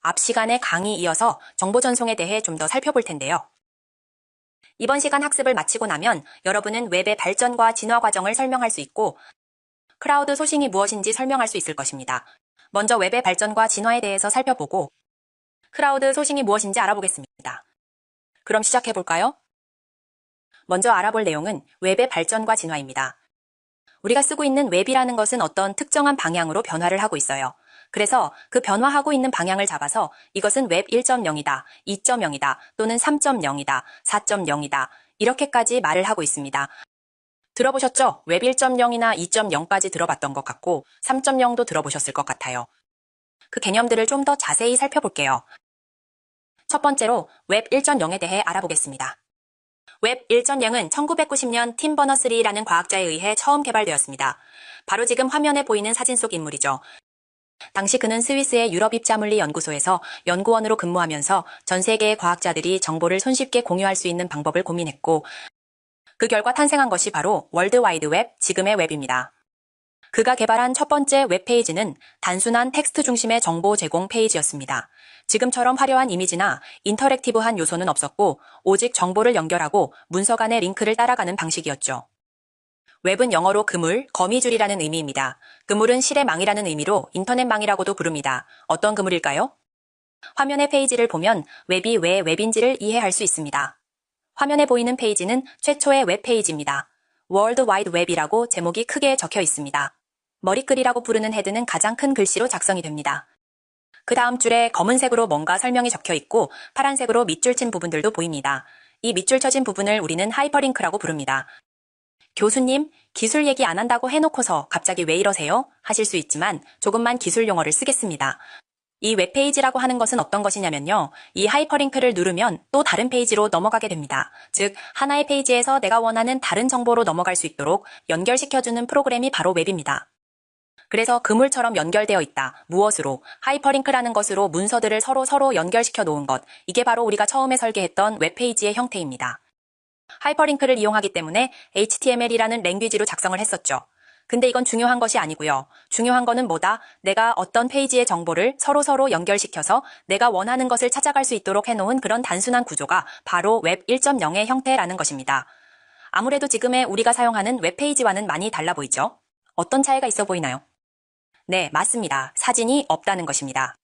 앞 시간에 강의 이어서 정보 전송에 대해 좀 더 살펴볼 텐데요. 이번 시간 학습을 마치고 나면 여러분은 웹의 발전과 진화 과정을 설명할 수 있고 크라우드 소싱이 무엇인지 설명할 수 있을 것입니다. 먼저 웹의 발전과 진화에 대해서 살펴보고 크라우드 소싱이 무엇인지 알아보겠습니다. 그럼 시작해볼까요? 먼저 알아볼 내용은 웹의 발전과 진화입니다. 우리가 쓰고 있는 웹이라는 것은 어떤 특정한 방향으로 변화를 하고 있어요. 그래서 그 변화하고 있는 방향을 잡아서 이것은 웹 1.0이다, 2.0이다, 또는 3.0이다, 4.0이다 이렇게까지 말을 하고 있습니다. 들어보셨죠? 웹 1.0이나 2.0까지 들어봤던 것 같고 3.0도 들어보셨을 것 같아요. 그 개념들을 좀 더 자세히 살펴볼게요. 첫 번째로 웹 1.0에 대해 알아보겠습니다. 웹 1.0은 1990년 팀 버너스리라는 과학자에 의해 처음 개발되었습니다. 바로 지금 화면에 보이는 사진 속 인물이죠. 당시 그는 스위스의 유럽입자물리 연구소에서 연구원으로 근무하면서 전 세계의 과학자들이 정보를 손쉽게 공유할 수 있는 방법을 고민했고 그 결과 탄생한 것이 바로 월드와이드 웹, 지금의 웹입니다. 그가 개발한 첫 번째 웹페이지는 단순한 텍스트 중심의 정보 제공 페이지였습니다. 지금처럼 화려한 이미지나 인터랙티브한 요소는 없었고 오직 정보를 연결하고 문서 간의 링크를 따라가는 방식이었죠. 웹은 영어로 그물, 거미줄이라는 의미입니다. 그물은 실의 망이라는 의미로 인터넷망이라고도 부릅니다. 어떤 그물일까요? 화면의 페이지를 보면 웹이 왜 웹인지를 이해할 수 있습니다. 화면에 보이는 페이지는 최초의 웹페이지입니다. 월드 와이드 웹이라고 제목이 크게 적혀 있습니다. 머리글이라고 부르는 헤드는 가장 큰 글씨로 작성이 됩니다. 그 다음 줄에 검은색으로 뭔가 설명이 적혀 있고 파란색으로 밑줄 친 부분들도 보입니다. 이 밑줄 쳐진 부분을 우리는 하이퍼링크라고 부릅니다. 교수님, 기술 얘기 안 한다고 해놓고서 갑자기 왜 이러세요? 하실 수 있지만 조금만 기술 용어를 쓰겠습니다. 이 웹페이지라고 하는 것은 어떤 것이냐면요. 이 하이퍼링크를 누르면 또 다른 페이지로 넘어가게 됩니다. 즉, 하나의 페이지에서 내가 원하는 다른 정보로 넘어갈 수 있도록 연결시켜주는 프로그램이 바로 웹입니다. 그래서 그물처럼 연결되어 있다. 무엇으로? 하이퍼링크라는 것으로 문서들을 서로 연결시켜 놓은 것. 이게 바로 우리가 처음에 설계했던 웹페이지의 형태입니다. 하이퍼링크를 이용하기 때문에 HTML이라는 랭귀지로 작성을 했었죠. 근데 이건 중요한 것이 아니고요. 중요한 거는 뭐다? 내가 어떤 페이지의 정보를 서로 연결시켜서 내가 원하는 것을 찾아갈 수 있도록 해놓은 그런 단순한 구조가 바로 웹 1.0의 형태라는 것입니다. 아무래도 지금의 우리가 사용하는 웹페이지와는 많이 달라 보이죠? 어떤 차이가 있어 보이나요? 네, 맞습니다. 사진이 없다는 것입니다.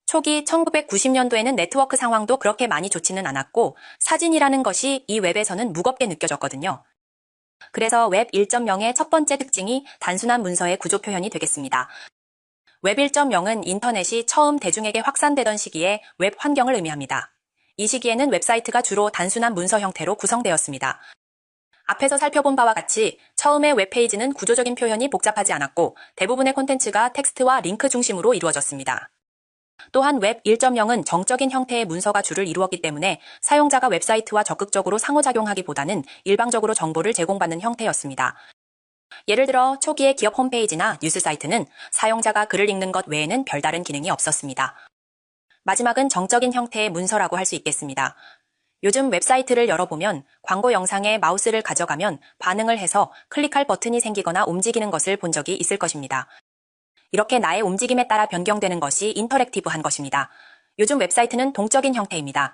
초기 1990년도에는 네트워크 상황도 그렇게 많이 좋지는 않았고 사진이라는 것이 이 웹에서는 무겁게 느껴졌거든요. 그래서 웹 1.0의 첫 번째 특징이 단순한 문서의 구조 표현이 되겠습니다. 웹 1.0은 인터넷이 처음 대중에게 확산되던 시기에 웹 환경을 의미합니다. 이 시기에는 웹사이트가 주로 단순한 문서 형태로 구성되었습니다. 앞에서 살펴본 바와 같이 처음의 웹페이지는 구조적인 표현이 복잡하지 않았고 대부분의 콘텐츠가 텍스트와 링크 중심으로 이루어졌습니다. 또한 웹 1.0은 정적인 형태의 문서가 주를 이루었기 때문에 사용자가 웹사이트와 적극적으로 상호작용하기보다는 일방적으로 정보를 제공받는 형태였습니다. 예를 들어 초기의 기업 홈페이지나 뉴스 사이트는 사용자가 글을 읽는 것 외에는 별다른 기능이 없었습니다. 마지막은 정적인 형태의 문서라고 할 수 있겠습니다. 요즘 웹사이트를 열어보면 광고 영상에 마우스를 가져가면 반응을 해서 클릭할 버튼이 생기거나 움직이는 것을 본 적이 있을 것입니다. 이렇게 나의 움직임에 따라 변경되는 것이 인터랙티브한 것입니다. 요즘 웹사이트는 동적인 형태입니다.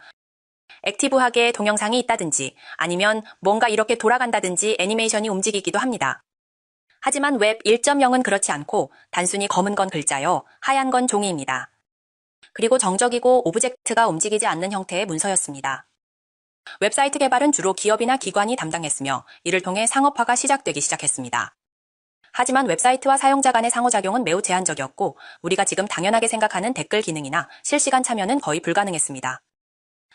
액티브하게 동영상이 있다든지 아니면 뭔가 이렇게 돌아간다든지 애니메이션이 움직이기도 합니다. 하지만 웹 1.0은 그렇지 않고 단순히 검은 건 글자요, 하얀 건 종이입니다. 그리고 정적이고 오브젝트가 움직이지 않는 형태의 문서였습니다. 웹사이트 개발은 주로 기업이나 기관이 담당했으며 이를 통해 상업화가 시작되기 시작했습니다. 하지만 웹사이트와 사용자 간의 상호작용은 매우 제한적이었고 우리가 지금 당연하게 생각하는 댓글 기능이나 실시간 참여는 거의 불가능했습니다.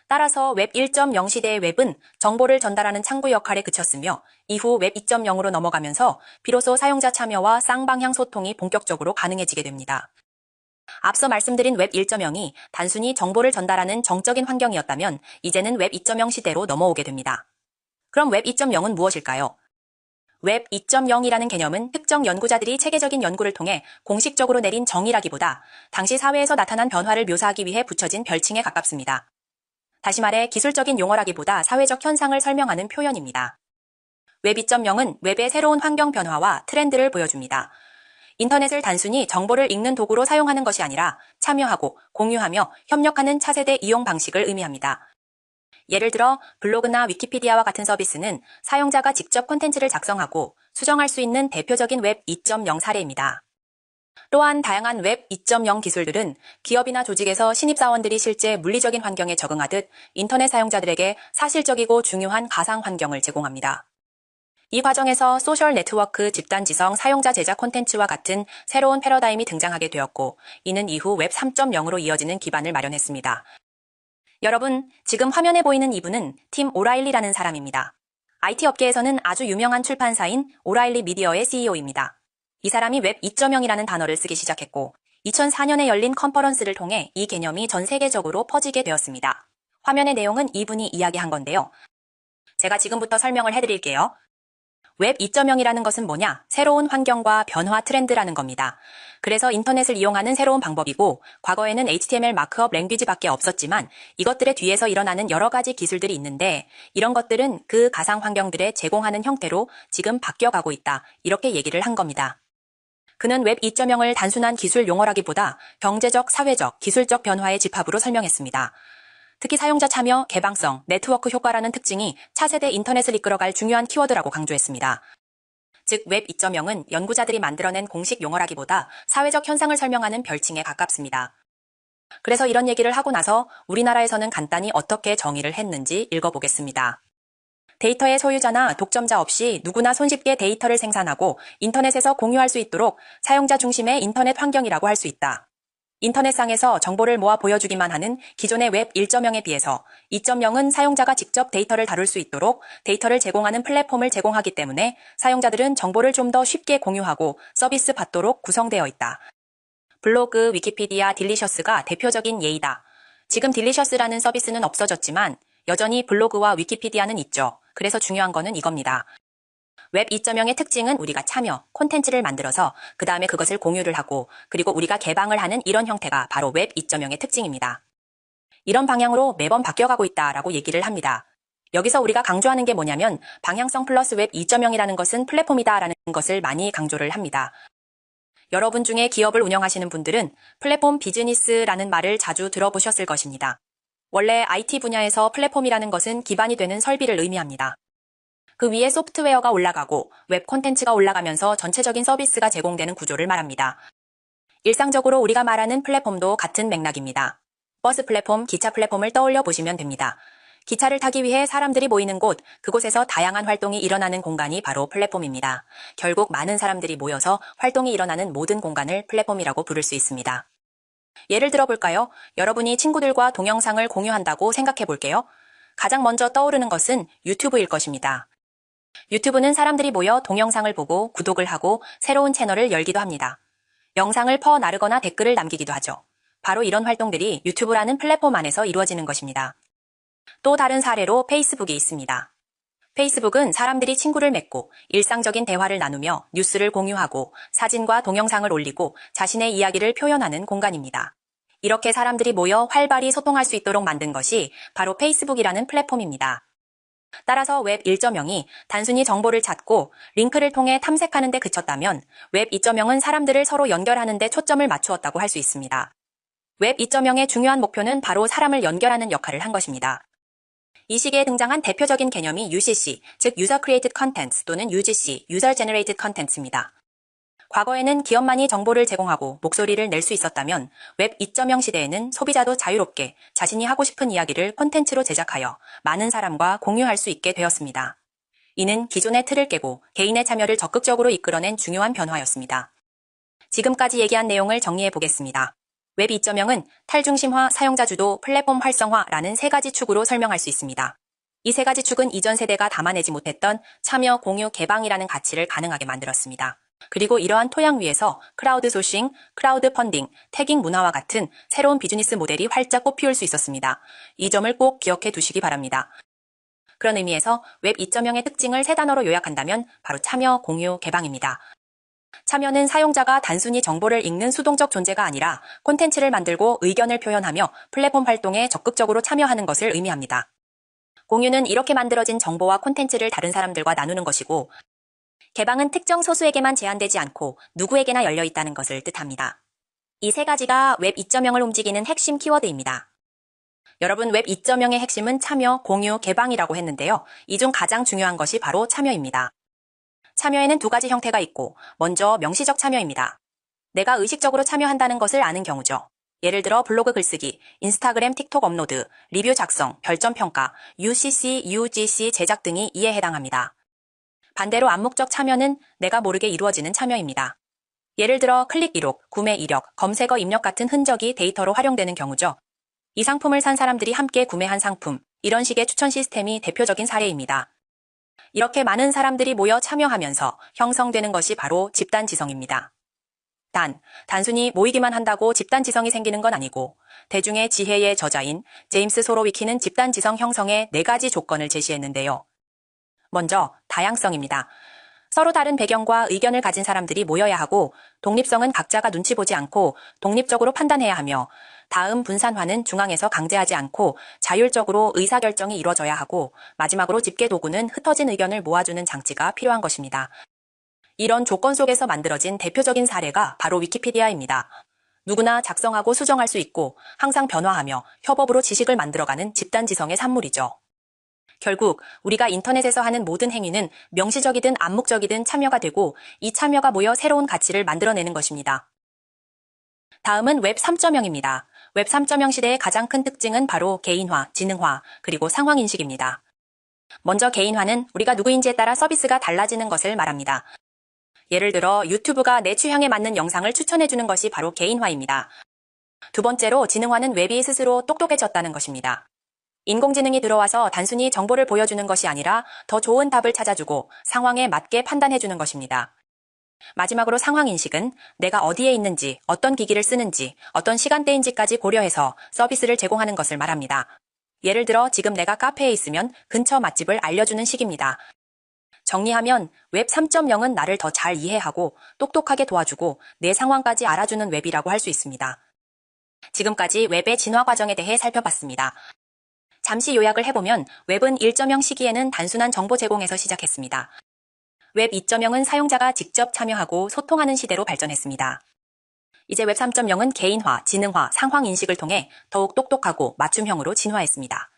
따라서 웹 1.0 시대의 웹은 정보를 전달하는 창구 역할에 그쳤으며 이후 웹 2.0으로 넘어가면서 비로소 사용자 참여와 쌍방향 소통이 본격적으로 가능해지게 됩니다. 앞서 말씀드린 웹 1.0이 단순히 정보를 전달하는 정적인 환경이었다면 이제는 웹 2.0 시대로 넘어오게 됩니다. 그럼 웹 2.0은 무엇일까요? 웹 2.0이라는 개념은 특정 연구자들이 체계적인 연구를 통해 공식적으로 내린 정의라기보다 당시 사회에서 나타난 변화를 묘사하기 위해 붙여진 별칭에 가깝습니다. 다시 말해 기술적인 용어라기보다 사회적 현상을 설명하는 표현입니다. 웹 2.0은 웹의 새로운 환경 변화와 트렌드를 보여줍니다. 인터넷을 단순히 정보를 읽는 도구로 사용하는 것이 아니라 참여하고 공유하며 협력하는 차세대 이용 방식을 의미합니다. 예를 들어 블로그나 위키피디아와 같은 서비스는 사용자가 직접 콘텐츠를 작성하고 수정할 수 있는 대표적인 웹 2.0 사례입니다. 또한 다양한 웹 2.0 기술들은 기업이나 조직에서 신입사원들이 실제 물리적인 환경에 적응하듯 인터넷 사용자들에게 사실적이고 중요한 가상 환경을 제공합니다. 이 과정에서 소셜 네트워크 집단지성 사용자 제작 콘텐츠와 같은 새로운 패러다임이 등장하게 되었고, 이는 이후 웹 3.0으로 이어지는 기반을 마련했습니다. 여러분, 지금 화면에 보이는 이분은 팀 오라일리라는 사람입니다. IT 업계에서는 아주 유명한 출판사인 오라일리 미디어의 CEO입니다. 이 사람이 웹 2.0이라는 단어를 쓰기 시작했고 2004년에 열린 컨퍼런스를 통해 이 개념이 전 세계적으로 퍼지게 되었습니다. 화면의 내용은 이분이 이야기한 건데요. 제가 지금부터 설명을 해드릴게요. 웹 2.0이라는 것은 뭐냐? 새로운 환경과 변화 트렌드라는 겁니다. 그래서 인터넷을 이용하는 새로운 방법이고 과거에는 HTML 마크업 랭귀지밖에 없었지만 이것들의 뒤에서 일어나는 여러 가지 기술들이 있는데 이런 것들은 그 가상 환경들에 제공하는 형태로 지금 바뀌어가고 있다. 이렇게 얘기를 한 겁니다. 그는 웹 2.0을 단순한 기술 용어라기보다 경제적, 사회적, 기술적 변화의 집합으로 설명했습니다. 특히 사용자 참여, 개방성, 네트워크 효과라는 특징이 차세대 인터넷을 이끌어갈 중요한 키워드라고 강조했습니다. 즉, 웹 2.0은 연구자들이 만들어낸 공식 용어라기보다 사회적 현상을 설명하는 별칭에 가깝습니다. 그래서 이런 얘기를 하고 나서 우리나라에서는 간단히 어떻게 정의를 했는지 읽어보겠습니다. 데이터의 소유자나 독점자 없이 누구나 손쉽게 데이터를 생산하고 인터넷에서 공유할 수 있도록 사용자 중심의 인터넷 환경이라고 할 수 있다. 인터넷상에서 정보를 모아 보여주기만 하는 기존의 웹 1.0에 비해서 2.0은 사용자가 직접 데이터를 다룰 수 있도록 데이터를 제공하는 플랫폼을 제공하기 때문에 사용자들은 정보를 좀 더 쉽게 공유하고 서비스 받도록 구성되어 있다. 블로그, 위키피디아, 딜리셔스가 대표적인 예이다. 지금 딜리셔스라는 서비스는 없어졌지만 여전히 블로그와 위키피디아는 있죠. 그래서 중요한 거는 이겁니다. 웹 2.0의 특징은 우리가 참여, 콘텐츠를 만들어서 그 다음에 그것을 공유를 하고 그리고 우리가 개방을 하는 이런 형태가 바로 웹 2.0의 특징입니다. 이런 방향으로 매번 바뀌어가고 있다라고 얘기를 합니다. 여기서 우리가 강조하는 게 뭐냐면 방향성 플러스 웹 2.0이라는 것은 플랫폼이다라는 것을 많이 강조를 합니다. 여러분 중에 기업을 운영하시는 분들은 플랫폼 비즈니스라는 말을 자주 들어보셨을 것입니다. 원래 IT 분야에서 플랫폼이라는 것은 기반이 되는 설비를 의미합니다. 그 위에 소프트웨어가 올라가고 웹 콘텐츠가 올라가면서 전체적인 서비스가 제공되는 구조를 말합니다. 일상적으로 우리가 말하는 플랫폼도 같은 맥락입니다. 버스 플랫폼, 기차 플랫폼을 떠올려 보시면 됩니다. 기차를 타기 위해 사람들이 모이는 곳, 그곳에서 다양한 활동이 일어나는 공간이 바로 플랫폼입니다. 결국 많은 사람들이 모여서 활동이 일어나는 모든 공간을 플랫폼이라고 부를 수 있습니다. 예를 들어 볼까요? 여러분이 친구들과 동영상을 공유한다고 생각해 볼게요. 가장 먼저 떠오르는 것은 유튜브일 것입니다. 유튜브는 사람들이 모여 동영상을 보고 구독을 하고 새로운 채널을 열기도 합니다. 영상을 나르거나 댓글을 남기기도 하죠. 바로 이런 활동들이 유튜브라는 플랫폼 안에서 이루어지는 것입니다. 또 다른 사례로 페이스북이 있습니다. 페이스북은 사람들이 친구를 맺고 일상적인 대화를 나누며 뉴스를 공유하고 사진과 동영상을 올리고 자신의 이야기를 표현하는 공간입니다. 이렇게 사람들이 모여 활발히 소통할 수 있도록 만든 것이 바로 페이스북이라는 플랫폼입니다. 따라서 웹 1.0이 단순히 정보를 찾고 링크를 통해 탐색하는 데 그쳤다면 웹 2.0은 사람들을 서로 연결하는 데 초점을 맞추었다고 할 수 있습니다. 웹 2.0의 중요한 목표는 바로 사람을 연결하는 역할을 한 것입니다. 이 시기에 등장한 대표적인 개념이 UCC, 즉 User Created Content 또는 UGC, User Generated Content입니다. 과거에는 기업만이 정보를 제공하고 목소리를 낼 수 있었다면 웹 2.0 시대에는 소비자도 자유롭게 자신이 하고 싶은 이야기를 콘텐츠로 제작하여 많은 사람과 공유할 수 있게 되었습니다. 이는 기존의 틀을 깨고 개인의 참여를 적극적으로 이끌어낸 중요한 변화였습니다. 지금까지 얘기한 내용을 정리해 보겠습니다. 웹 2.0은 탈중심화, 사용자 주도, 플랫폼 활성화라는 세 가지 축으로 설명할 수 있습니다. 이 세 가지 축은 이전 세대가 담아내지 못했던 참여, 공유, 개방이라는 가치를 가능하게 만들었습니다. 그리고 이러한 토양 위에서 크라우드 소싱, 크라우드 펀딩, 태깅 문화와 같은 새로운 비즈니스 모델이 활짝 꽃피울 수 있었습니다. 이 점을 꼭 기억해 두시기 바랍니다. 그런 의미에서 웹 2.0의 특징을 세 단어로 요약한다면 바로 참여, 공유, 개방입니다. 참여는 사용자가 단순히 정보를 읽는 수동적 존재가 아니라 콘텐츠를 만들고 의견을 표현하며 플랫폼 활동에 적극적으로 참여하는 것을 의미합니다. 공유는 이렇게 만들어진 정보와 콘텐츠를 다른 사람들과 나누는 것이고, 개방은 특정 소수에게만 제한되지 않고 누구에게나 열려 있다는 것을 뜻합니다. 이 세 가지가 웹 2.0을 움직이는 핵심 키워드입니다. 여러분, 웹 2.0의 핵심은 참여, 공유, 개방이라고 했는데요. 이 중 가장 중요한 것이 바로 참여입니다. 참여에는 두 가지 형태가 있고, 먼저 명시적 참여입니다. 내가 의식적으로 참여한다는 것을 아는 경우죠. 예를 들어 블로그 글쓰기, 인스타그램, 틱톡 업로드, 리뷰 작성, 별점 평가, UCC, UGC 제작 등이 이에 해당합니다. 반대로 암묵적 참여는 내가 모르게 이루어지는 참여입니다. 예를 들어 클릭 이록, 구매 이력, 검색어 입력 같은 흔적이 데이터로 활용되는 경우죠. 이 상품을 산 사람들이 함께 구매한 상품, 이런 식의 추천 시스템이 대표적인 사례입니다. 이렇게 많은 사람들이 모여 참여하면서 형성되는 것이 바로 집단 지성입니다. 단순히 모이기만 한다고 집단 지성이 생기는 건 아니고, 대중의 지혜의 저자인 제임스 소로위키는 집단 지성 형성의 4가지 조건을 제시했는데요. 먼저 다양성입니다. 서로 다른 배경과 의견을 가진 사람들이 모여야 하고, 독립성은 각자가 눈치 보지 않고 독립적으로 판단해야 하며, 다음 분산화는 중앙에서 강제하지 않고 자율적으로 의사결정이 이루어져야 하고, 마지막으로 집계 도구는 흩어진 의견을 모아주는 장치가 필요한 것입니다. 이런 조건 속에서 만들어진 대표적인 사례가 바로 위키피디아입니다. 누구나 작성하고 수정할 수 있고 항상 변화하며 협업으로 지식을 만들어가는 집단지성의 산물이죠. 결국 우리가 인터넷에서 하는 모든 행위는 명시적이든 암묵적이든 참여가 되고, 이 참여가 모여 새로운 가치를 만들어내는 것입니다. 다음은 웹 3.0입니다. 웹 3.0 시대의 가장 큰 특징은 바로 개인화, 지능화, 그리고 상황인식입니다. 먼저 개인화는 우리가 누구인지에 따라 서비스가 달라지는 것을 말합니다. 예를 들어 유튜브가 내 취향에 맞는 영상을 추천해주는 것이 바로 개인화입니다. 두 번째로 지능화는 웹이 스스로 똑똑해졌다는 것입니다. 인공지능이 들어와서 단순히 정보를 보여주는 것이 아니라 더 좋은 답을 찾아주고 상황에 맞게 판단해주는 것입니다. 마지막으로 상황인식은 내가 어디에 있는지, 어떤 기기를 쓰는지, 어떤 시간대인지까지 고려해서 서비스를 제공하는 것을 말합니다. 예를 들어 지금 내가 카페에 있으면 근처 맛집을 알려주는 식입니다. 정리하면 웹 3.0은 나를 더 잘 이해하고 똑똑하게 도와주고 내 상황까지 알아주는 웹이라고 할 수 있습니다. 지금까지 웹의 진화 과정에 대해 살펴봤습니다. 잠시 요약을 해보면 웹은 1.0 시기에는 단순한 정보 제공에서 시작했습니다. 웹 2.0은 사용자가 직접 참여하고 소통하는 시대로 발전했습니다. 이제 웹 3.0은 개인화, 지능화, 상황인식을 통해 더욱 똑똑하고 맞춤형으로 진화했습니다.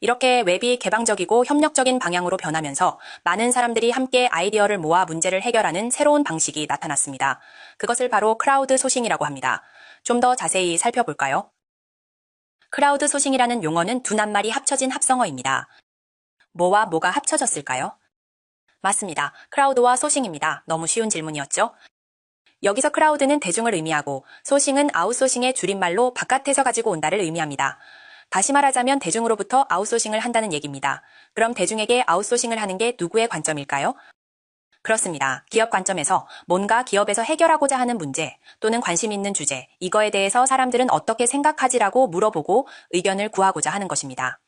이렇게 웹이 개방적이고 협력적인 방향으로 변하면서 많은 사람들이 함께 아이디어를 모아 문제를 해결하는 새로운 방식이 나타났습니다. 그것을 바로 크라우드 소싱이라고 합니다. 좀 더 자세히 살펴볼까요? 크라우드 소싱이라는 용어는 두 낱말이 합쳐진 합성어입니다. 뭐와 뭐가 합쳐졌을까요? 맞습니다. 크라우드와 소싱입니다. 너무 쉬운 질문이었죠? 여기서 크라우드는 대중을 의미하고 소싱은 아웃소싱의 줄임말로 바깥에서 가지고 온다를 의미합니다. 다시 말하자면 대중으로부터 아웃소싱을 한다는 얘기입니다. 그럼 대중에게 아웃소싱을 하는 게 누구의 관점일까요? 그렇습니다. 기업 관점에서 뭔가 기업에서 해결하고자 하는 문제 또는 관심 있는 주제, 이거에 대해서 사람들은 어떻게 생각하지라고 물어보고 의견을 구하고자 하는 것입니다.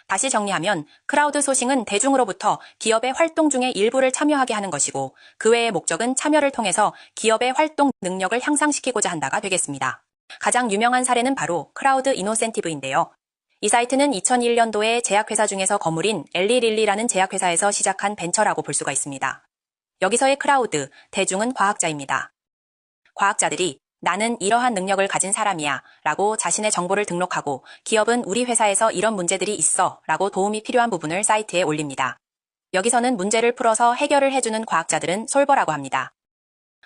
다시 정리하면 크라우드 소싱은 대중으로부터 기업의 활동 중에 일부를 참여하게 하는 것이고, 그 외의 목적은 참여를 통해서 기업의 활동 능력을 향상시키고자 한다가 되겠습니다. 가장 유명한 사례는 바로 크라우드 이노센티브인데요. 이 사이트는 2001년도에 제약회사 중에서 거물인 엘리릴리라는 제약회사에서 시작한 벤처라고 볼 수가 있습니다. 여기서의 크라우드, 대중은 과학자입니다. 과학자들이 나는 이러한 능력을 가진 사람이야 라고 자신의 정보를 등록하고, 기업은 우리 회사에서 이런 문제들이 있어 라고 도움이 필요한 부분을 사이트에 올립니다. 여기서는 문제를 풀어서 해결을 해주는 과학자들은 솔버라고 합니다.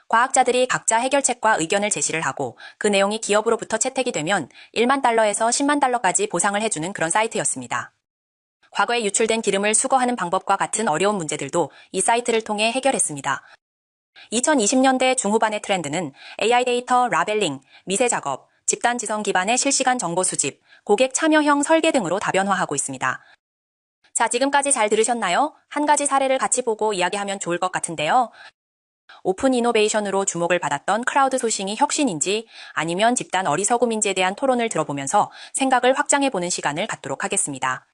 과학자들이 각자 해결책과 의견을 제시를 하고 그 내용이 기업으로부터 채택이 되면 1만 달러에서 10만 달러까지 보상을 해주는 그런 사이트였습니다. 과거에 유출된 기름을 수거하는 방법과 같은 어려운 문제들도 이 사이트를 통해 해결했습니다. 2020년대 중후반의 트렌드는 AI 데이터 라벨링, 미세 작업, 집단 지성 기반의 실시간 정보 수집, 고객 참여형 설계 등으로 다변화하고 있습니다. 자, 지금까지 잘 들으셨나요? 한 가지 사례를 같이 보고 이야기하면 좋을 것 같은데요. 오픈 이노베이션으로 주목을 받았던 크라우드 소싱이 혁신인지 아니면 집단 어리석음인지에 대한 토론을 들어보면서 생각을 확장해보는 시간을 갖도록 하겠습니다.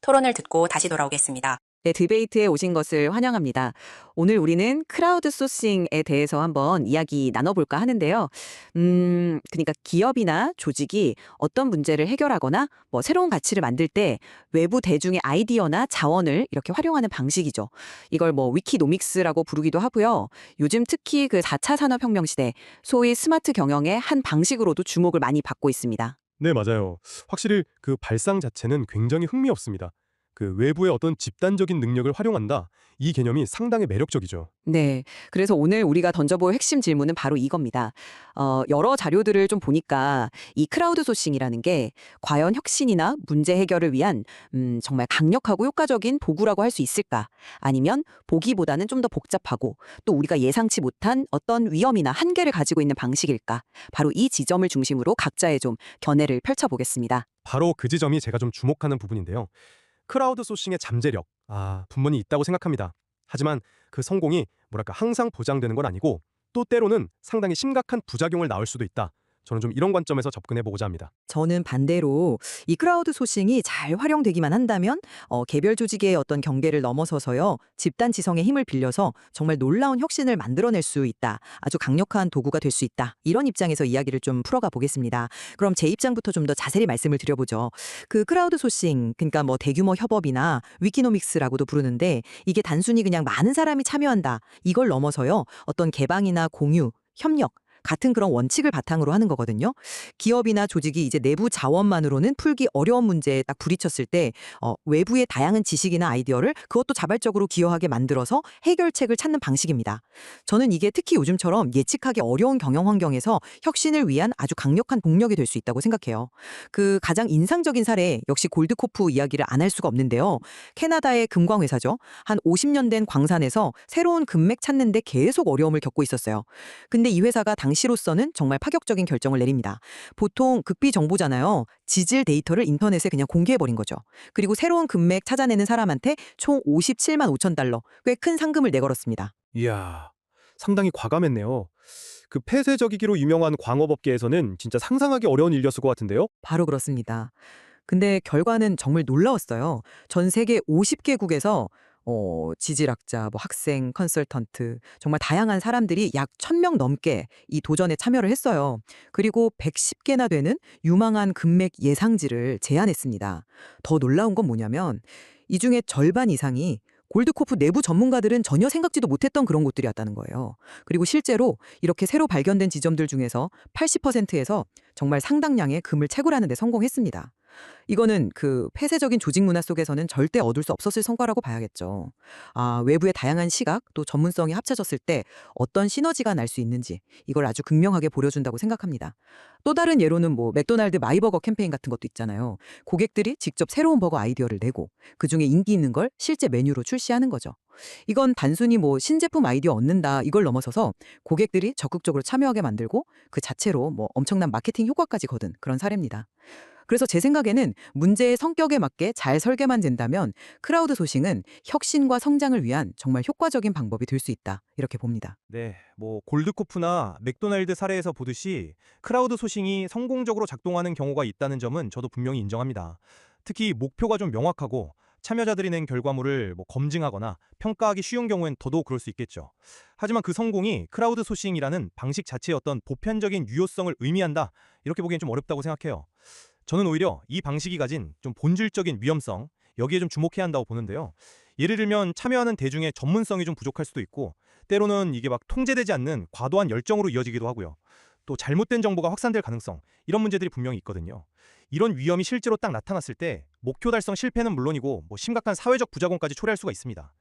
토론을 듣고 다시 돌아오겠습니다. 네, 디베이트에 오신 것을 환영합니다. 오늘 우리는 크라우드 소싱에 대해서 한번 이야기 나눠볼까 하는데요. 그러니까 기업이나 조직이 어떤 문제를 해결하거나 뭐 새로운 가치를 만들 때 외부 대중의 아이디어나 자원을 이렇게 활용하는 방식이죠. 이걸 뭐 위키노믹스라고 부르기도 하고요. 요즘 특히 그 4차 산업혁명 시대, 소위 스마트 경영의 한 방식으로도 주목을 많이 받고 있습니다. 네, 맞아요. 확실히 그 발상 자체는 굉장히 흥미롭습니다. 그 외부의 어떤 집단적인 능력을 활용한다. 이 개념이 상당히 매력적이죠. 네. 그래서 오늘 우리가 던져볼 핵심 질문은 바로 이겁니다. 여러 자료들을 좀 보니까 이 크라우드 소싱이라는 게 과연 혁신이나 문제 해결을 위한 정말 강력하고 효과적인 도구라고 할 수 있을까? 아니면 보기보다는 좀 더 복잡하고 또 우리가 예상치 못한 어떤 위험이나 한계를 가지고 있는 방식일까? 바로 이 지점을 중심으로 각자의 좀 견해를 펼쳐보겠습니다. 바로 그 지점이 제가 좀 주목하는 부분인데요. 크라우드 소싱의 잠재력, 분명히 있다고 생각합니다. 하지만 그 성공이 뭐랄까 항상 보장되는 건 아니고 또 때로는 상당히 심각한 부작용을 낳을 수도 있다. 저는 좀 이런 관점에서 접근해 보고자 합니다. 저는 반대로 이 크라우드 소싱이 잘 활용되기만 한다면 개별 조직의 어떤 경계를 넘어서서요. 집단 지성의 힘을 빌려서 정말 놀라운 혁신을 만들어낼 수 있다. 아주 강력한 도구가 될 수 있다. 이런 입장에서 이야기를 좀 풀어가 보겠습니다. 그럼 제 입장부터 좀 더 자세히 말씀을 드려보죠. 그 크라우드 소싱, 그러니까 뭐 대규모 협업이나 위키노믹스라고도 부르는데 이게 단순히 그냥 많은 사람이 참여한다. 이걸 넘어서요. 어떤 개방이나 공유, 협력, 같은 그런 원칙을 바탕으로 하는 거거든요. 기업이나 조직이 이제 내부 자원만으로는 풀기 어려운 문제에 딱 부딪혔을 때 외부의 다양한 지식이나 아이디어를 그것도 자발적으로 기여하게 만들어서 해결책을 찾는 방식입니다. 저는 이게 특히 요즘처럼 예측하기 어려운 경영 환경에서 혁신을 위한 아주 강력한 동력이 될 수 있다고 생각해요. 그 가장 인상적인 사례 역시 골드코프 이야기를 안 할 수가 없는데요. 캐나다의 금광회사죠. 한 50년 된 광산에서 새로운 금맥 찾는데 계속 어려움을 겪고 있었어요. 근데 이 회사가 당시로서는 정말 파격적인 결정을 내립니다. 보통 극비 정보잖아요. 지질 데이터를 인터넷에 그냥 공개해버린 거죠. 그리고 새로운 금맥 찾아내는 사람한테 총 57만 5천 달러, 꽤 큰 상금을 내걸었습니다. 이야, 상당히 과감했네요. 그 폐쇄적이기로 유명한 광업업계에서는 진짜 상상하기 어려운 일이었을 것 같은데요. 바로 그렇습니다. 근데 결과는 정말 놀라웠어요. 전 세계 50개국에서 지질학자, 뭐 학생, 컨설턴트, 정말 다양한 사람들이 약 1,000명 넘게 이 도전에 참여를 했어요. 그리고 110개나 되는 유망한 금맥 예상지를 제안했습니다. 더 놀라운 건 뭐냐면 이 중에 절반 이상이 골드코프 내부 전문가들은 전혀 생각지도 못했던 그런 곳들이었다는 거예요. 그리고 실제로 이렇게 새로 발견된 지점들 중에서 80%에서 정말 상당량의 금을 채굴하는 데 성공했습니다. 이거는 그 폐쇄적인 조직 문화 속에서는 절대 얻을 수 없었을 성과라고 봐야겠죠. 외부의 다양한 시각 또 전문성이 합쳐졌을 때 어떤 시너지가 날 수 있는지 이걸 아주 극명하게 보여준다고 생각합니다. 또 다른 예로는 뭐 맥도날드 마이버거 캠페인 같은 것도 있잖아요. 고객들이 직접 새로운 버거 아이디어를 내고 그중에 인기 있는 걸 실제 메뉴로 출시하는 거죠. 이건 단순히 뭐 신제품 아이디어 얻는다 이걸 넘어서서 고객들이 적극적으로 참여하게 만들고 그 자체로 뭐 엄청난 마케팅 효과까지 거둔 그런 사례입니다. 그래서 제 생각에는 문제의 성격에 맞게 잘 설계만 된다면 크라우드 소싱은 혁신과 성장을 위한 정말 효과적인 방법이 될 수 있다. 이렇게 봅니다. 네, 뭐 골드코프나 맥도날드 사례에서 보듯이 크라우드 소싱이 성공적으로 작동하는 경우가 있다는 점은 저도 분명히 인정합니다. 특히 목표가 좀 명확하고 참여자들이 낸 결과물을 뭐 검증하거나 평가하기 쉬운 경우엔 더더욱 그럴 수 있겠죠. 하지만 그 성공이 크라우드 소싱이라는 방식 자체의 어떤 보편적인 유효성을 의미한다, 이렇게 보기엔 좀 어렵다고 생각해요. 저는 오히려 이 방식이 가진 좀 본질적인 위험성, 여기에 좀 주목해야 한다고 보는데요. 예를 들면 참여하는 대중의 전문성이 좀 부족할 수도 있고, 때로는 이게 막 통제되지 않는 과도한 열정으로 이어지기도 하고요. 또 잘못된 정보가 확산될 가능성, 이런 문제들이 분명히 있거든요. 이런 위험이 실제로 딱 나타났을 때 목표 달성 실패는 물론이고 뭐 심각한 사회적 부작용까지 초래할 수가 있습니다.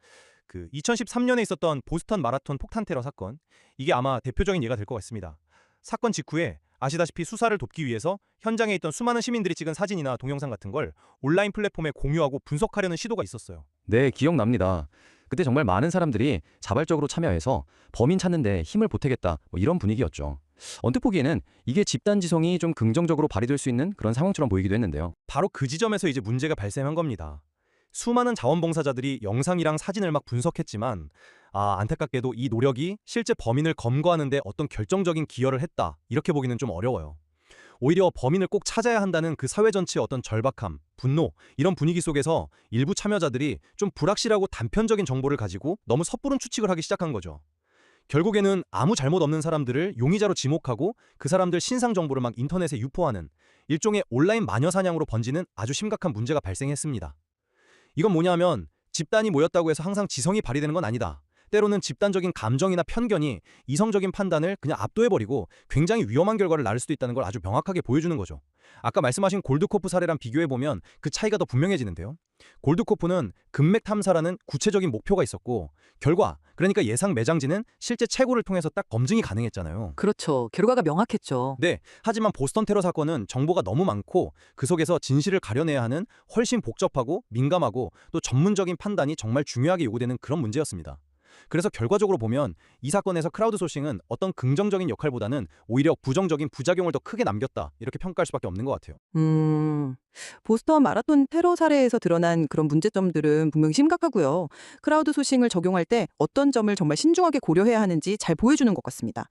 그 2013년에 있었던 보스턴 마라톤 폭탄 테러 사건, 이게 아마 대표적인 예가 될 것 같습니다. 사건 직후에 아시다시피 수사를 돕기 위해서 현장에 있던 수많은 시민들이 찍은 사진이나 동영상 같은 걸 온라인 플랫폼에 공유하고 분석하려는 시도가 있었어요. 네, 기억납니다. 그때 정말 많은 사람들이 자발적으로 참여해서 범인 찾는데 힘을 보태겠다, 뭐 이런 분위기였죠. 언뜻 보기에는 이게 집단지성이 좀 긍정적으로 발휘될 수 있는 그런 상황처럼 보이기도 했는데요. 바로 그 지점에서 이제 문제가 발생한 겁니다. 수많은 자원봉사자들이 영상이랑 사진을 막 분석했지만 안타깝게도 이 노력이 실제 범인을 검거하는 데 어떤 결정적인 기여를 했다, 이렇게 보기는 좀 어려워요. 오히려 범인을 꼭 찾아야 한다는 그 사회 전체의 어떤 절박함, 분노, 이런 분위기 속에서 일부 참여자들이 좀 불확실하고 단편적인 정보를 가지고 너무 섣부른 추측을 하기 시작한 거죠. 결국에는 아무 잘못 없는 사람들을 용의자로 지목하고 그 사람들 신상 정보를 막 인터넷에 유포하는 일종의 온라인 마녀 사냥으로 번지는 아주 심각한 문제가 발생했습니다. 이건 뭐냐면 집단이 모였다고 해서 항상 지성이 발휘되는 건 아니다. 때로는 집단적인 감정이나 편견이 이성적인 판단을 그냥 압도해버리고 굉장히 위험한 결과를 낳을 수도 있다는 걸 아주 명확하게 보여주는 거죠. 아까 말씀하신 골드코프 사례랑 비교해보면 그 차이가 더 분명해지는데요. 골드코프는 금맥 탐사라는 구체적인 목표가 있었고 결과, 그러니까 예상 매장지는 실제 채굴을 통해서 딱 검증이 가능했잖아요. 그렇죠. 결과가 명확했죠. 네, 하지만 보스턴 테러 사건은 정보가 너무 많고 그 속에서 진실을 가려내야 하는 훨씬 복잡하고 민감하고 또 전문적인 판단이 정말 중요하게 요구되는 그런 문제였습니다. 그래서 결과적으로 보면 이 사건에서 크라우드 소싱은 어떤 긍정적인 역할보다는 오히려 부정적인 부작용을 더 크게 남겼다, 이렇게 평가할 수밖에 없는 것 같아요. 보스턴 마라톤 테러 사례에서 드러난 그런 문제점들은 분명히 심각하고요. 크라우드 소싱을 적용할 때 어떤 점을 정말 신중하게 고려해야 하는지 잘 보여주는 것 같습니다.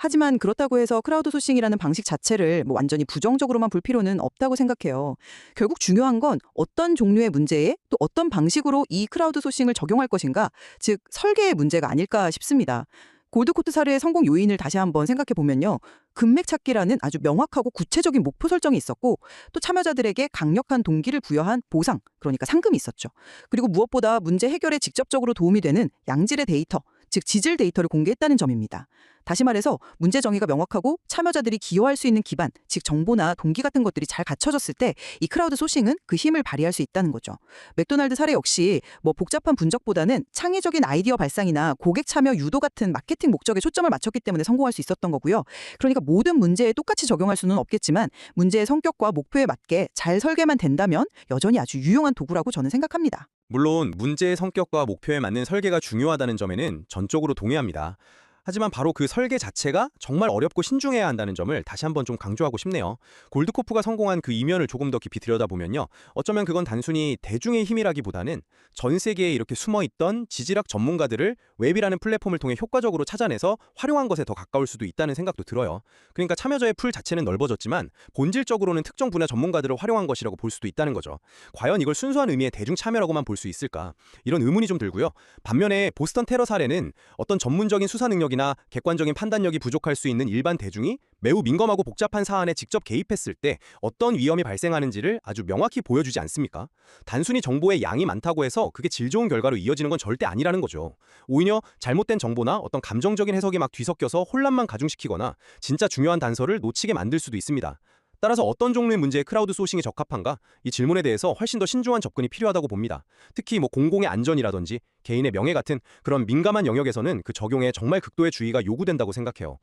하지만 그렇다고 해서 크라우드 소싱이라는 방식 자체를 완전히 부정적으로만 볼 필요는 없다고 생각해요. 결국 중요한 건 어떤 종류의 문제에 또 어떤 방식으로 이 크라우드 소싱을 적용할 것인가, 즉 설계의 문제가 아닐까 싶습니다. 골드코트 사례의 성공 요인을 다시 한번 생각해 보면요. 금맥 찾기라는 아주 명확하고 구체적인 목표 설정이 있었고 또 참여자들에게 강력한 동기를 부여한 보상, 그러니까 상금이 있었죠. 그리고 무엇보다 문제 해결에 직접적으로 도움이 되는 양질의 데이터, 즉 지질 데이터를 공개했다는 점입니다. 다시 말해서 문제 정의가 명확하고 참여자들이 기여할 수 있는 기반, 즉 정보나 동기 같은 것들이 잘 갖춰졌을 때 이 크라우드 소싱은 그 힘을 발휘할 수 있다는 거죠. 맥도날드 사례 역시 복잡한 분석보다는 창의적인 아이디어 발상이나 고객 참여 유도 같은 마케팅 목적에 초점을 맞췄기 때문에 성공할 수 있었던 거고요. 그러니까 모든 문제에 똑같이 적용할 수는 없겠지만 문제의 성격과 목표에 맞게 잘 설계만 된다면 여전히 아주 유용한 도구라고 저는 생각합니다. 물론 문제의 성격과 목표에 맞는 설계가 중요하다는 점에는 전적으로 동의합니다. 하지만 바로 그 설계 자체가 정말 어렵고 신중해야 한다는 점을 다시 한번 좀 강조하고 싶네요. 골드코프가 성공한 그 이면을 조금 더 깊이 들여다보면요. 어쩌면 그건 단순히 대중의 힘이라기보다는 전 세계에 이렇게 숨어있던 지질학 전문가들을 웹이라는 플랫폼을 통해 효과적으로 찾아내서 활용한 것에 더 가까울 수도 있다는 생각도 들어요. 그러니까 참여자의 풀 자체는 넓어졌지만 본질적으로는 특정 분야 전문가들을 활용한 것이라고 볼 수도 있다는 거죠. 과연 이걸 순수한 의미의 대중 참여라고만 볼 수 있을까? 이런 의문이 좀 들고요. 반면에 보스턴 테러 사례는 어떤 전문적인 수사 능력이나 객관적인 판단력이 부족할 수 있는 일반 대중이 매우 민감하고 복잡한 사안에 직접 개입했을 때 어떤 위험이 발생하는지를 아주 명확히 보여주지 않습니까? 단순히 정보의 양이 많다고 해서 그게 질 좋은 결과로 이어지는 건 절대 아니라는 거죠. 오히려 잘못된 정보나 어떤 감정적인 해석이 막 뒤섞여서 혼란만 가중시키거나 진짜 중요한 단서를 놓치게 만들 수도 있습니다. 따라서 어떤 종류의 문제에 크라우드 소싱이 적합한가? 이 질문에 대해서 훨씬 더 신중한 접근이 필요하다고 봅니다. 특히 공공의 안전이라든지 개인의 명예 같은 그런 민감한 영역에서는 그 적용에 정말 극도의 주의가 요구된다고 생각해요.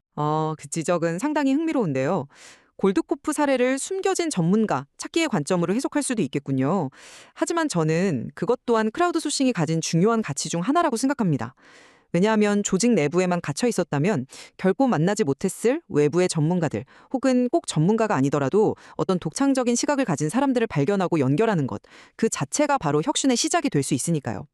그 지적은 상당히 흥미로운데요. 골드코프 사례를 숨겨진 전문가 찾기의 관점으로 해석할 수도 있겠군요. 하지만 저는 그것 또한 크라우드 소싱이 가진 중요한 가치 중 하나라고 생각합니다. 왜냐하면 조직 내부에만 갇혀 있었다면 결코 만나지 못했을 외부의 전문가들 혹은 꼭 전문가가 아니더라도 어떤 독창적인 시각을 가진 사람들을 발견하고 연결하는 것, 그 자체가 바로 혁신의 시작이 될 수 있으니까요.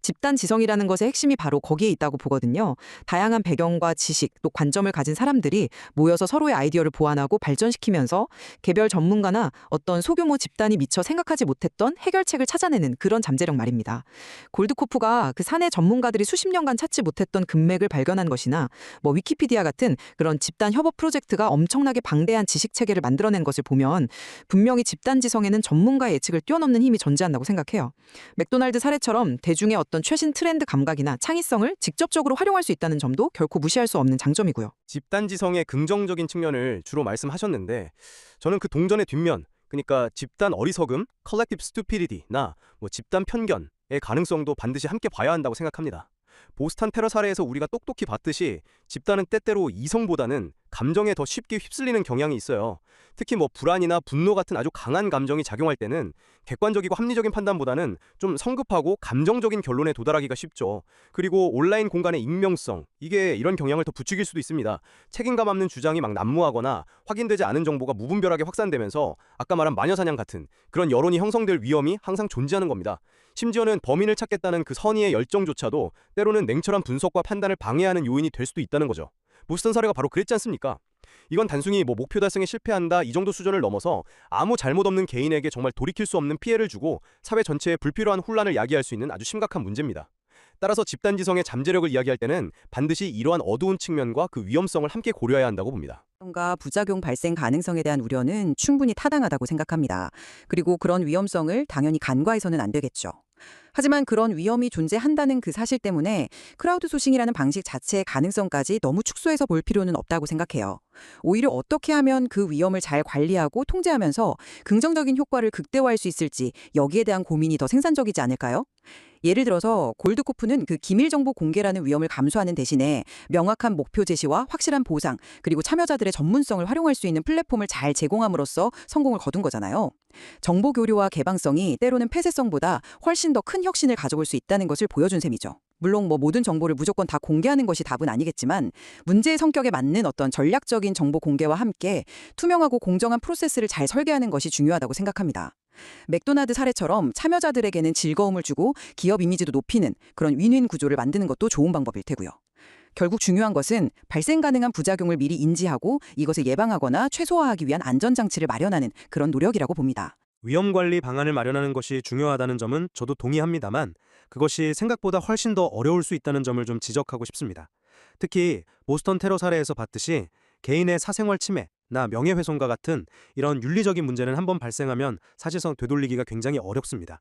집단 지성이라는 것의 핵심이 바로 거기에 있다고 보거든요. 다양한 배경과 지식, 또 관점을 가진 사람들이 모여서 서로의 아이디어를 보완하고 발전시키면서 개별 전문가나 어떤 소규모 집단이 미처 생각하지 못했던 해결책을 찾아내는 그런 잠재력 말입니다. 골드코프가 그 사내 전문가들이 수십 년간 찾지 못했던 금맥을 발견한 것이나 위키피디아 같은 그런 집단 협업 프로젝트가 엄청나게 방대한 지식 체계를 만들어낸 것을 보면 분명히 집단 지성에는 전문가의 예측을 뛰어넘는 힘이 존재한다고 생각해요. 맥도날드 사례처럼 대중의 어떤 최신 트렌드 감각이나 창의성을 직접적으로 활용할 수 있다는 점도 결코 무시할 수 없는 장점이고요. 집단지성의 긍정적인 측면을 주로 말씀하셨는데 저는 그 동전의 뒷면, 그러니까 집단 어리석음, collective stupidity나 집단 편견의 가능성도 반드시 함께 봐야 한다고 생각합니다. 보스턴 테러 사례에서 우리가 똑똑히 봤듯이 집단은 때때로 이성보다는 감정에 더 쉽게 휩쓸리는 경향이 있어요. 특히 불안이나 분노 같은 아주 강한 감정이 작용할 때는 객관적이고 합리적인 판단보다는 좀 성급하고 감정적인 결론에 도달하기가 쉽죠. 그리고 온라인 공간의 익명성, 이게 이런 경향을 더 부추길 수도 있습니다. 책임감 없는 주장이 막 난무하거나 확인되지 않은 정보가 무분별하게 확산되면서 아까 말한 마녀사냥 같은 그런 여론이 형성될 위험이 항상 존재하는 겁니다. 심지어는 범인을 찾겠다는 그 선의의 열정조차도 때로는 냉철한 분석과 판단을 방해하는 요인이 될 수도 있다는 거죠. 보스턴 사례가 바로 그랬지 않습니까? 이건 단순히 목표 달성에 실패한다 이 정도 수준을 넘어서 아무 잘못 없는 개인에게 정말 돌이킬 수 없는 피해를 주고 사회 전체에 불필요한 혼란을 야기할 수 있는 아주 심각한 문제입니다. 따라서 집단지성의 잠재력을 이야기할 때는 반드시 이러한 어두운 측면과 그 위험성을 함께 고려해야 한다고 봅니다. 과 부작용 발생 가능성에 대한 우려는 충분히 타당하다고 생각합니다. 그리고 그런 위험성을 당연히 간과해서는 안 되겠죠. 하지만 그런 위험이 존재한다는 그 사실 때문에 크라우드 소싱이라는 방식 자체의 가능성까지 너무 축소해서 볼 필요는 없다고 생각해요. 오히려 어떻게 하면 그 위험을 잘 관리하고 통제하면서 긍정적인 효과를 극대화할 수 있을지 여기에 대한 고민이 더 생산적이지 않을까요? 예를 들어서 골드코프는 그 기밀 정보 공개라는 위험을 감수하는 대신에 명확한 목표 제시와 확실한 보상, 그리고 참여자들의 전문성을 활용할 수 있는 플랫폼을 잘 제공함으로써 성공을 거둔 거잖아요. 정보 교류와 개방성이 때로는 폐쇄성보다 훨씬 더 큰 혁신을 가져올 수 있다는 것을 보여준 셈이죠. 물론 모든 정보를 무조건 다 공개하는 것이 답은 아니겠지만 문제의 성격에 맞는 어떤 전략적인 정보 공개와 함께 투명하고 공정한 프로세스를 잘 설계하는 것이 중요하다고 생각합니다. 맥도날드 사례처럼 참여자들에게는 즐거움을 주고 기업 이미지도 높이는 그런 윈윈 구조를 만드는 것도 좋은 방법일 테고요. 결국 중요한 것은 발생 가능한 부작용을 미리 인지하고 이것을 예방하거나 최소화하기 위한 안전장치를 마련하는 그런 노력이라고 봅니다. 위험관리 방안을 마련하는 것이 중요하다는 점은 저도 동의합니다만 그것이 생각보다 훨씬 더 어려울 수 있다는 점을 좀 지적하고 싶습니다. 특히 보스턴 테러 사례에서 봤듯이 개인의 사생활 침해나 명예훼손과 같은 이런 윤리적인 문제는 한번 발생하면 사실상 되돌리기가 굉장히 어렵습니다.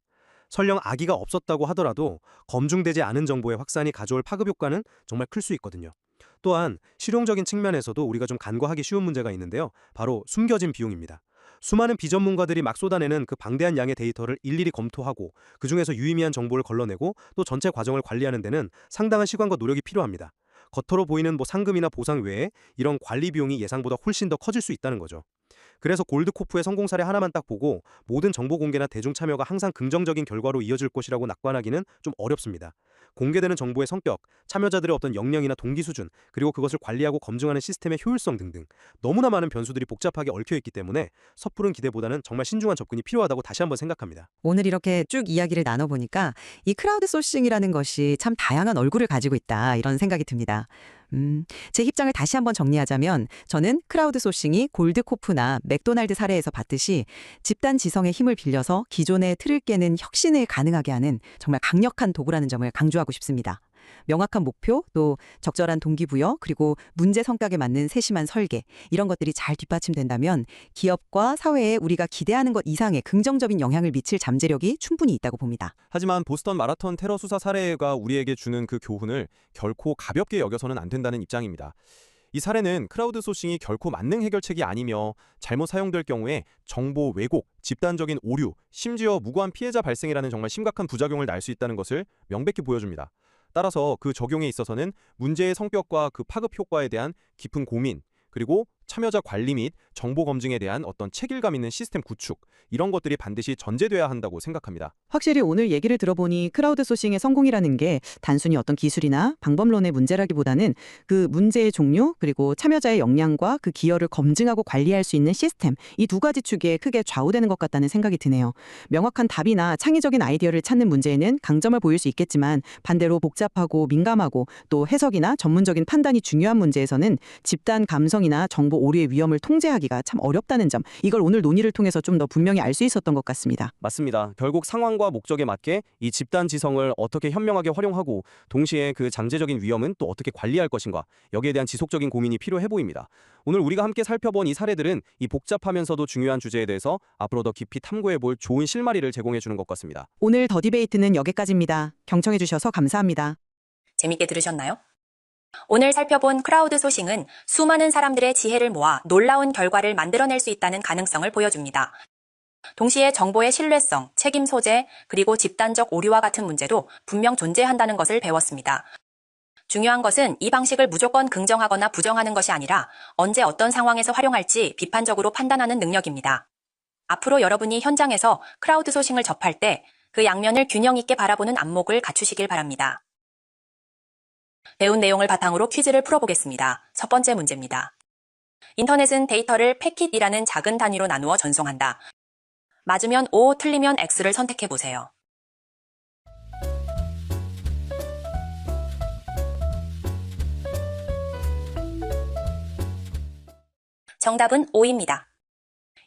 설령 악의가 없었다고 하더라도 검증되지 않은 정보의 확산이 가져올 파급 효과는 정말 클 수 있거든요. 또한 실용적인 측면에서도 우리가 좀 간과하기 쉬운 문제가 있는데요. 바로 숨겨진 비용입니다. 수많은 비전문가들이 막 쏟아내는 그 방대한 양의 데이터를 일일이 검토하고 그중에서 유의미한 정보를 걸러내고 또 전체 과정을 관리하는 데는 상당한 시간과 노력이 필요합니다. 겉으로 보이는 상금이나 보상 외에 이런 관리 비용이 예상보다 훨씬 더 커질 수 있다는 거죠. 그래서 골드코프의 성공 사례 하나만 딱 보고 모든 정보 공개나 대중 참여가 항상 긍정적인 결과로 이어질 것이라고 낙관하기는 좀 어렵습니다. 공개되는 정보의 성격, 참여자들의 어떤 역량이나 동기 수준, 그리고 그것을 관리하고 검증하는 시스템의 효율성 등등 너무나 많은 변수들이 복잡하게 얽혀있기 때문에 섣부른 기대보다는 정말 신중한 접근이 필요하다고 다시 한번 생각합니다. 오늘 이렇게 쭉 이야기를 나눠보니까 이 크라우드 소싱이라는 것이 참 다양한 얼굴을 가지고 있다 이런 생각이 듭니다. 제 입장을 다시 한번 정리하자면 저는 크라우드 소싱이 골드코프나 맥도날드 사례에서 봤듯이 집단 지성의 힘을 빌려서 기존의 틀을 깨는 혁신을 가능하게 하는 정말 강력한 도구라는 점을 강조하고 싶습니다. 명확한 목표, 또 적절한 동기부여, 그리고 문제 성격에 맞는 세심한 설계 이런 것들이 잘 뒷받침된다면 기업과 사회에 우리가 기대하는 것 이상의 긍정적인 영향을 미칠 잠재력이 충분히 있다고 봅니다. 하지만 보스턴 마라톤 테러 수사 사례가 우리에게 주는 그 교훈을 결코 가볍게 여겨서는 안 된다는 입장입니다. 이 사례는 크라우드 소싱이 결코 만능 해결책이 아니며 잘못 사용될 경우에 정보 왜곡, 집단적인 오류, 심지어 무고한 피해자 발생이라는 정말 심각한 부작용을 낳을 수 있다는 것을 명백히 보여줍니다. 따라서 그 적용에 있어서는 문제의 성격과 그 파급 효과에 대한 깊은 고민, 그리고 참여자 관리 및 정보 검증에 대한 어떤 체계감 있는 시스템 구축, 이런 것들이 반드시 전제돼야 한다고 생각합니다. 확실히 오늘 얘기를 들어보니 크라우드 소싱의 성공이라는 게 단순히 어떤 기술이나 방법론의 문제라기보다는 그 문제의 종류 그리고 참여자의 역량과 그 기여를 검증하고 관리할 수 있는 시스템 이 두 가지 축에 크게 좌우되는 것 같다는 생각이 드네요. 명확한 답이나 창의적인 아이디어를 찾는 문제에는 강점을 보일 수 있겠지만 반대로 복잡하고 민감하고 또 해석이나 전문적인 판단이 중요한 문제에서는 집단 감성이나 정보 오류의 위험을 통제하기가 참 어렵다는 점 이걸 오늘 논의를 통해서 좀 더 분명히 알 수 있었던 것 같습니다. 맞습니다. 결국 상황과 목적에 맞게 이 집단 지성을 어떻게 현명하게 활용하고 동시에 그 잠재적인 위험은 또 어떻게 관리할 것인가 여기에 대한 지속적인 고민이 필요해 보입니다. 오늘 우리가 함께 살펴본 이 사례들은 이 복잡하면서도 중요한 주제에 대해서 앞으로 더 깊이 탐구해 볼 좋은 실마리를 제공해 주는 것 같습니다. 오늘 더 디베이트는 여기까지입니다. 경청해 주셔서 감사합니다. 재밌게 들으셨나요? 오늘 살펴본 크라우드 소싱은 수많은 사람들의 지혜를 모아 놀라운 결과를 만들어낼 수 있다는 가능성을 보여줍니다. 동시에 정보의 신뢰성, 책임 소재, 그리고 집단적 오류와 같은 문제도 분명 존재한다는 것을 배웠습니다. 중요한 것은 이 방식을 무조건 긍정하거나 부정하는 것이 아니라 언제 어떤 상황에서 활용할지 비판적으로 판단하는 능력입니다. 앞으로 여러분이 현장에서 크라우드 소싱을 접할 때 그 양면을 균형 있게 바라보는 안목을 갖추시길 바랍니다. 배운 내용을 바탕으로 퀴즈를 풀어보겠습니다. 첫 번째 문제입니다. 인터넷은 데이터를 패킷이라는 작은 단위로 나누어 전송한다. 맞으면 O, 틀리면 X를 선택해보세요. 정답은 O입니다.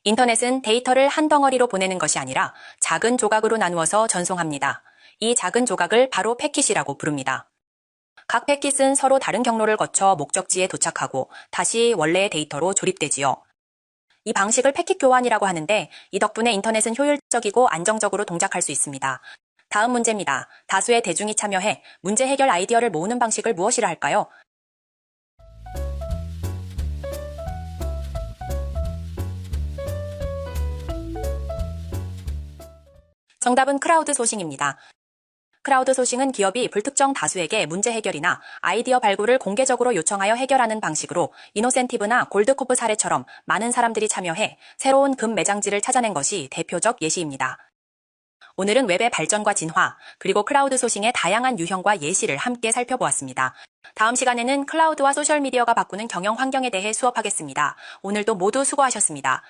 인터넷은 데이터를 한 덩어리로 보내는 것이 아니라 작은 조각으로 나누어서 전송합니다. 이 작은 조각을 바로 패킷이라고 부릅니다. 각 패킷은 서로 다른 경로를 거쳐 목적지에 도착하고 다시 원래의 데이터로 조립되지요. 이 방식을 패킷 교환이라고 하는데 이 덕분에 인터넷은 효율적이고 안정적으로 동작할 수 있습니다. 다음 문제입니다. 다수의 대중이 참여해 문제 해결 아이디어를 모으는 방식을 무엇이라 할까요? 정답은 크라우드 소싱입니다. 크라우드 소싱은 기업이 불특정 다수에게 문제 해결이나 아이디어 발굴을 공개적으로 요청하여 해결하는 방식으로 이노센티브나 골드코프 사례처럼 많은 사람들이 참여해 새로운 금 매장지를 찾아낸 것이 대표적 예시입니다. 오늘은 웹의 발전과 진화, 그리고 크라우드 소싱의 다양한 유형과 예시를 함께 살펴보았습니다. 다음 시간에는 클라우드와 소셜미디어가 바꾸는 경영 환경에 대해 수업하겠습니다. 오늘도 모두 수고하셨습니다.